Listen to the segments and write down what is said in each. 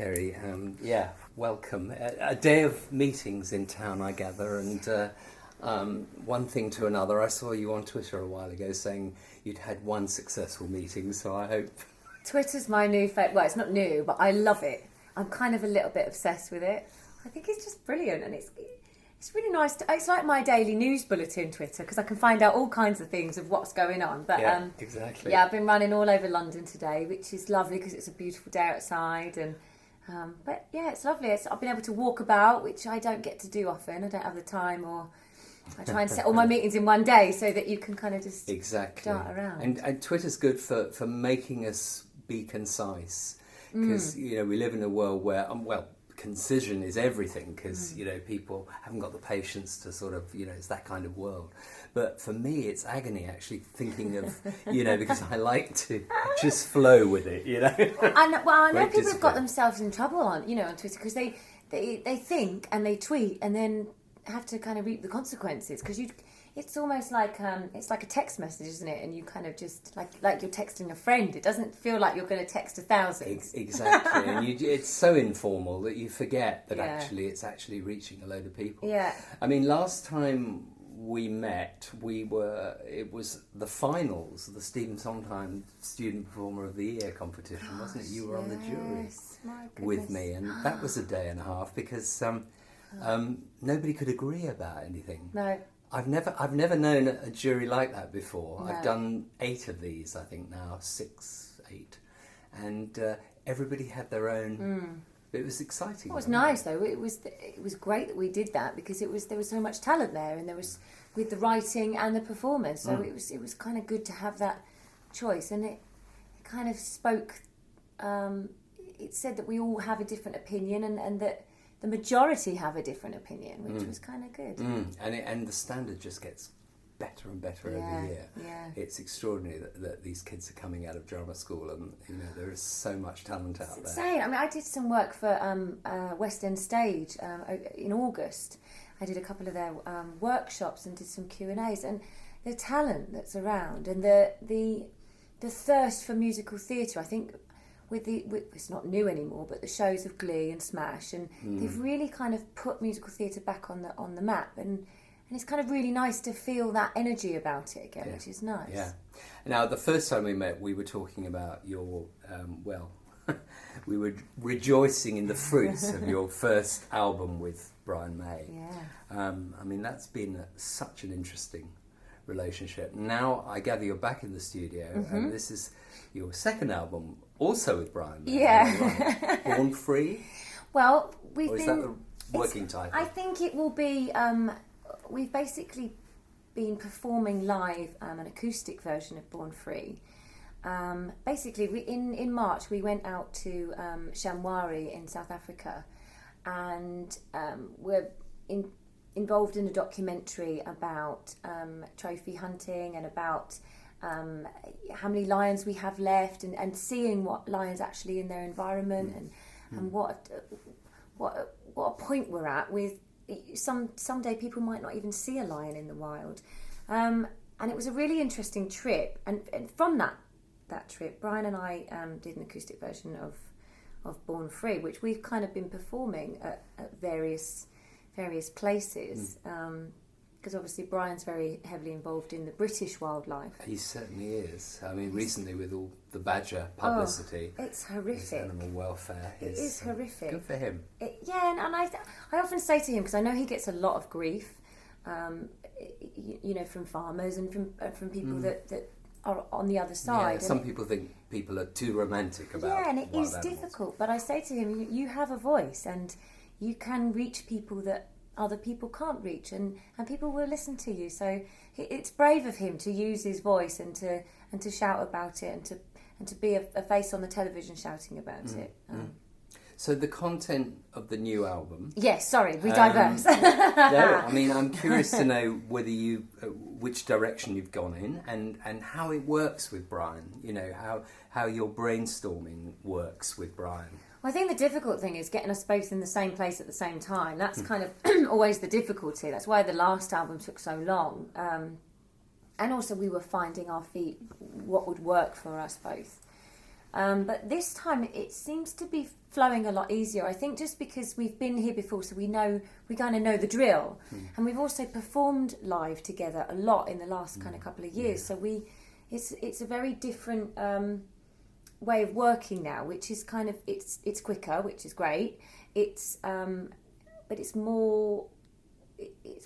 Kerry. Welcome. A day of meetings in town, I gather, and one thing to another. I saw you on Twitter a while ago saying you'd had one successful meeting, so I hope... Twitter's my new favourite. Well, it's not new, but I love it. I'm kind of a little bit obsessed with it. I think it's just brilliant, and it's really nice. It's like my daily news bulletin, Twitter, because I can find out all kinds of things of what's going on. But yeah, exactly. Yeah, I've been running all over London today, which is lovely because it's a beautiful day outside. And but yeah, it's lovely. I've been able to walk about, which I don't get to do often. I don't have the time, or I try and set all my meetings in one day so that you can kind of just dart around. And Twitter's good for making us be concise, because we live in a world where concision is everything, because people haven't got the patience to sort of it's that kind of world. But for me it's agony actually thinking of because I like to just flow with it. I know people have got themselves in trouble on Twitter because they think and they tweet and then have to kind of reap the consequences, because it's almost like it's like a text message, isn't it? And you kind of just like you're texting a friend. It doesn't feel like you're going to text 1,000. Exactly, and it's so informal that you forget that it's actually reaching a load of people. Yeah. I mean, last time we met, it was the finals of the Stephen Sondheim Student Performer of the Year competition, wasn't it? You were on the jury with me, and that was a day and a half because nobody could agree about anything. No. I've never known a jury like that before. No. I've done 8 of these, I think now, 8, and everybody had their own. It was exciting. It was nice though. It was great that we did that because there was so much talent there, and there was with the writing and the performance. So it was kind of good to have that choice, and it kind of spoke. It said that we all have a different opinion, and that the majority have a different opinion, which was kind of good. And the standard just gets better and better every year. Yeah. It's extraordinary that these kids are coming out of drama school, and there is so much talent out there. It's insane. I mean, I did some work for West End Stage in August. I did a couple of their workshops and did some Q&As, and the talent that's around and the thirst for musical theatre, I think. It's not new anymore, but the shows of Glee and Smash, and they've really kind of put musical theatre back on the map, and it's kind of really nice to feel that energy about it again, which is nice. Yeah. Now, the first time we met, we were talking about your we were rejoicing in the fruits of your first album with Brian May. Yeah. I mean, that's been such an interesting relationship. Now, I gather you're back in the studio, and this is your second album, also with Brian May. Yeah. Born Free? Well, is that the working title? I think it will be... we've basically been performing live an acoustic version of Born Free. Basically, in March, we went out to Shamwari in South Africa, and we're involved in a documentary about trophy hunting and about how many lions we have left, and seeing what lions actually in their environment, and what a point we're at with someday people might not even see a lion in the wild, and it was a really interesting trip, and from that trip Brian and I did an acoustic version of Born Free, which we've kind of been performing at various places, because obviously Brian's very heavily involved in the British wildlife. He certainly is. I mean, recently with all the badger publicity, it's horrific. His animal welfare is horrific. Good for him. And I often say to him, because I know he gets a lot of grief, from farmers and from people that are on the other side. Yeah, some people think people are too romantic about. Yeah, and it is animals. difficult. But I say to him, you have a voice, and you can reach people that other people can't reach, and people will listen to you. So it's brave of him to use his voice and to shout about it, and to be a face on the television shouting about it. So the content of the new album. Yes, sorry, we diverse. No, I mean, I'm curious to know whether which direction you've gone in, and how it works with Brian. How your brainstorming works with Brian. Well, I think the difficult thing is getting us both in the same place at the same time. That's kind of always the difficulty. That's why the last album took so long. And also we were finding our feet, what would work for us both. But this time it seems to be flowing a lot easier. I think just because we've been here before, so we kind of know the drill, and we've also performed live together a lot in the last kind of couple of years. So it's a very different way of working now, which is kind of it's quicker, which is great. It's but it's more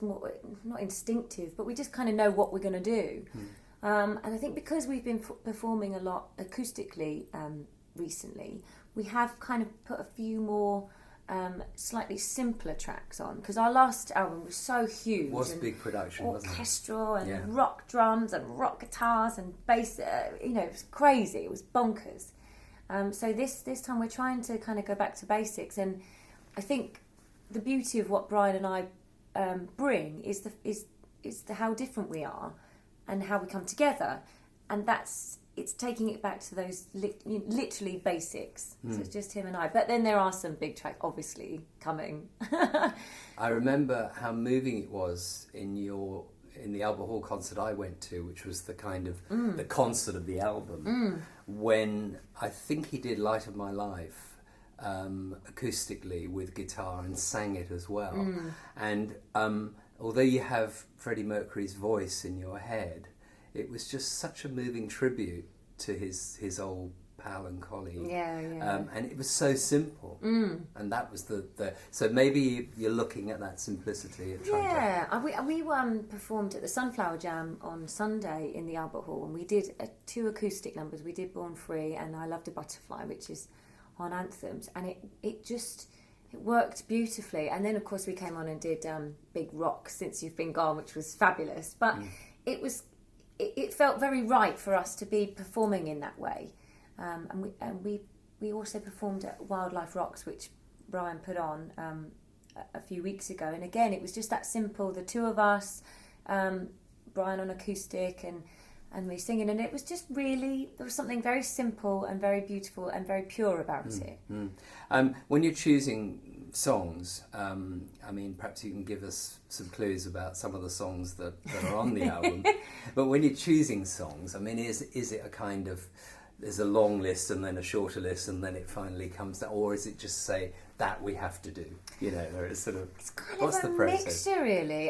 not instinctive, but we just kind of know what we're going to do. And I think because we've been performing a lot acoustically recently, we have kind of put a few more slightly simpler tracks on, because our last album was so huge. It was a big production, wasn't it? Orchestral and rock drums and rock guitars and bass. It was crazy. It was bonkers. So this time we're trying to kind of go back to basics, and I think the beauty of what Brian and I bring is the how different we are and how we come together, and it's taking it back to those literally basics. So it's just him and I, but then there are some big tracks obviously coming. I remember how moving it was in the Albert Hall concert I went to, which was the kind of the concert of the album, when I think he did Light of My Life acoustically with guitar and sang it as well. And although you have Freddie Mercury's voice in your head, it was just such a moving tribute to his old pal and colleague. And it was so simple. And that was the so maybe you're looking at that simplicity of trying to... we performed at the Sunflower Jam on Sunday in the Albert Hall, and we did 2 acoustic numbers. We did Born Free and I Loved a Butterfly, which is on Anthems, and it worked beautifully. And then of course we came on and did Big Rock, Since You've Been Gone, which was fabulous, but it felt very right for us to be performing in that way. And we also performed at Wildlife Rocks, which Brian put on a few weeks ago, and again it was just that simple, the two of us, Brian on acoustic and me singing, and it was just really, there was something very simple and very beautiful and very pure about it. When you're choosing songs, I mean, perhaps you can give us some clues about some of the songs that are on the album. But when you're choosing songs, I mean, is it a kind of, there's a long list and then a shorter list and then it finally comes down, or is it just say that we have to do, or it's sort of, it's kind what's of the a process? mixture really.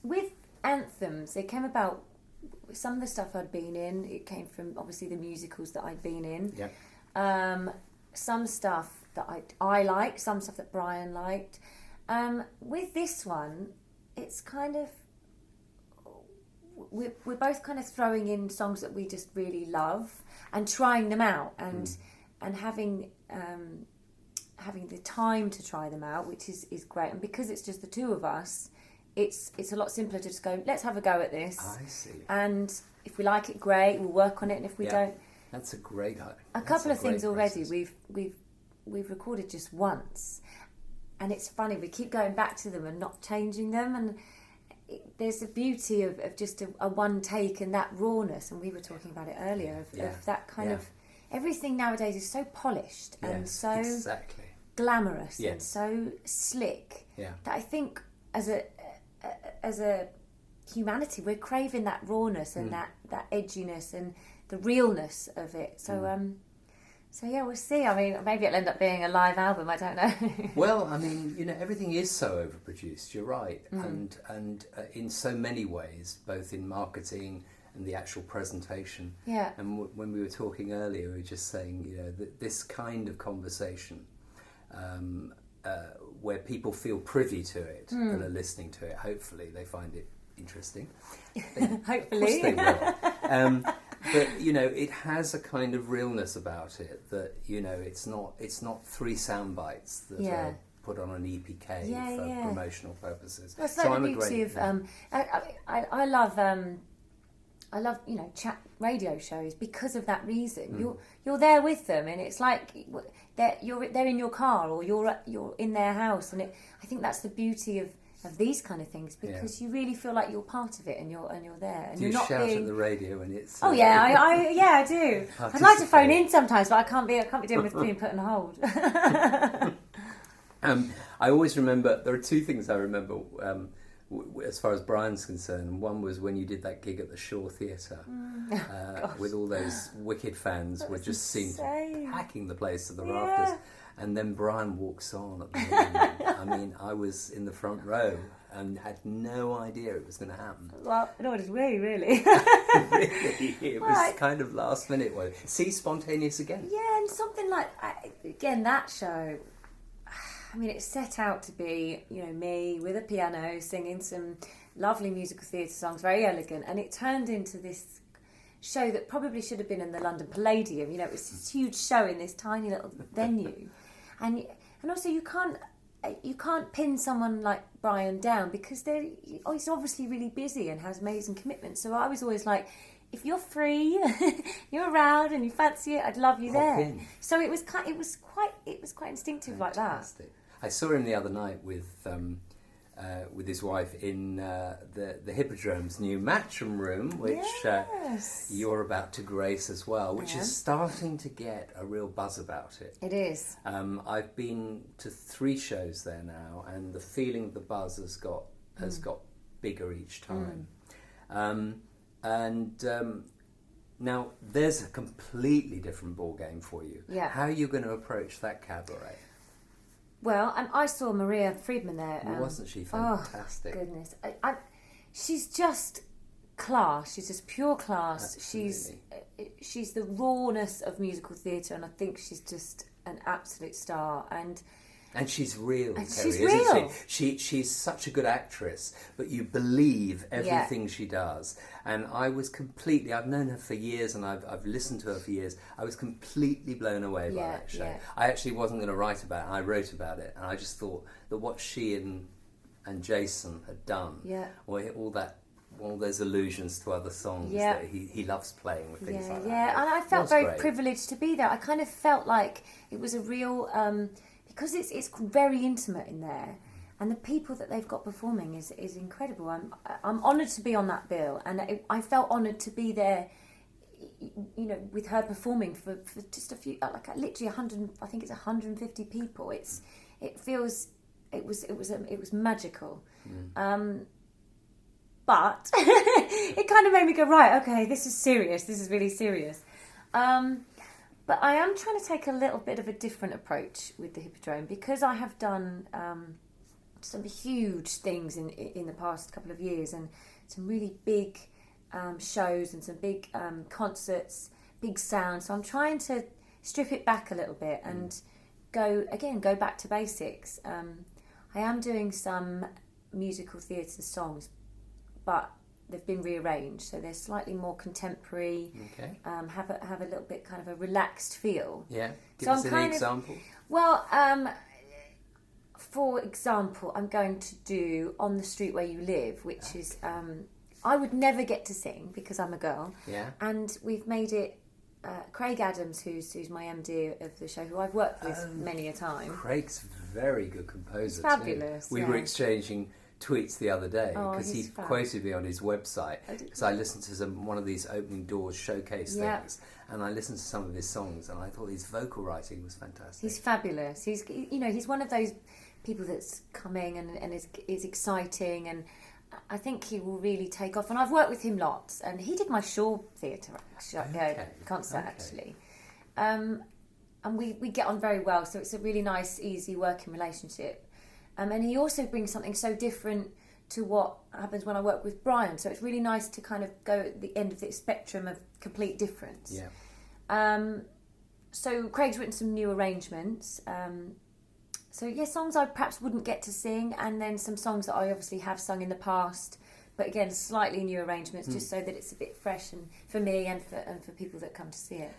With Anthems, it came about, some of the stuff I'd been in, it came from obviously the musicals that I'd been in. Some stuff that I liked, some stuff that Brian liked. With this one, it's kind of, we're both kind of throwing in songs that we just really love and trying them out, and having the time to try them out, which is great. And because it's just the two of us, it's a lot simpler to just go, let's have a go at this. I see. And if we like it, great, we'll work on it, and if we don't, that's a great. A couple of things already we've recorded just once, and it's funny, we keep going back to them and not changing them, and there's a beauty of just a one take and that rawness, and we were talking about it earlier of that kind of, everything nowadays is so polished and so glamorous and so slick that I think as a humanity we're craving that rawness and that edginess and the realness of it. So yeah, we'll see. I mean, maybe it'll end up being a live album, I don't know. Well, I mean, everything is so overproduced, you're right. And in so many ways, both in marketing and the actual presentation. Yeah. And when we were talking earlier, we were just saying, that this kind of conversation, where people feel privy to it and are listening to it, hopefully they find it interesting. Hopefully. Of course they will. But it has a kind of realness about it that it's not 3 sound bites that are put on an EPK for promotional purposes. Well, it's like the beauty of I love chat radio shows because of that reason. You're there with them, and it's like they're in your car or you're in their house, and I think that's the beauty of these kind of things, because you really feel like you're part of it, and you're there. And do you not shout at the radio when it's? Oh yeah, I do. I'd like to phone in sometimes, but I can't be doing with being put on hold. I always remember, there are 2 things I remember as far as Brian's concerned. One was when you did that gig at the Shaw Theatre with all those Wicked fans were just seen packing the place to the rafters. And then Brian walks on at the end. I mean, I was in the front row and had no idea it was going to happen. Well, no, did we, really? Really, it was kind of last minute. See, spontaneous again. Yeah, and something like, again, that show, I mean, it set out to be, me with a piano singing some lovely musical theatre songs, very elegant, and it turned into this show that probably should have been in the London Palladium. It was this huge show in this tiny little venue, and also you can't pin someone like Brian down because he's obviously really busy and has amazing commitments. So I was always like, if you're free, you're around, and you fancy it, I'd love you there. In. So it was quite instinctive. Fantastic. Like that. I saw him the other night with his wife in the Hippodrome's new Matchroom room, which you're about to grace as well, which is starting to get a real buzz about it. It is. I've been to 3 shows there now, and the feeling of the buzz has got bigger each time. Now there's a completely different ball game for you. Yeah. How are you going to approach that cabaret? Well, and I saw Maria Friedman there. Wasn't she fantastic? Oh, goodness. She's just class. She's just pure class. Absolutely. She's the rawness of musical theatre, and I think she's just an absolute star. And she's real, Kerry, she's isn't real. She's such a good actress, but you believe everything she does. And I've known her for years, and I've listened to her for years. I was completely blown away by that show. Yeah. I actually wasn't going to write about it. I wrote about it, and I just thought that what she and Jason had done, all those allusions to other songs that he loves playing with things like that. Yeah, and I felt very privileged to be there. I kind of felt like it was a real... because it's very intimate in there, and the people that they've got performing is incredible. I'm honoured to be on that bill, and I felt honoured to be there, with her performing for just a few, literally 100. I think it's 150 people. It was magical, but it kind of made me go, right, okay, this is serious. This is really serious. But I am trying to take a little bit of a different approach with the Hippodrome, because I have done some huge things in the past couple of years, and some really big shows and some big concerts, big sound. So I'm trying to strip it back a little bit and go back to basics. I am doing some musical theatre songs, but they've been rearranged, so they're slightly more contemporary. Okay. Have a little bit kind of a relaxed feel. Yeah. Give us an example. Well, for example, I'm going to do "On the Street Where You Live," which is I would never get to sing because I'm a girl. Yeah. And we've made it. Craig Adams, who's my MD of the show, who I've worked with many a time. Craig's a very good composer. He's fabulous. We were exchanging tweets the other day because he fab. Quoted me on his website, because I listened to one of these opening doors showcase things, and I listened to some of his songs, and I thought his vocal writing was fantastic. He's fabulous. He's one of those people that's coming and is exciting, and I think he will really take off. And I've worked with him lots, and he did my Shaw Theatre concert actually, and we get on very well. So it's a really nice, easy working relationship. And he also brings something so different to what happens when I work with Brian. So it's really nice to kind of go at the end of the spectrum of complete difference. Yeah. So Craig's written some new arrangements. Songs I perhaps wouldn't get to sing, and then some songs that I obviously have sung in the past, but again, slightly new arrangements, just so that it's a bit fresh and for me and for people that come to see it.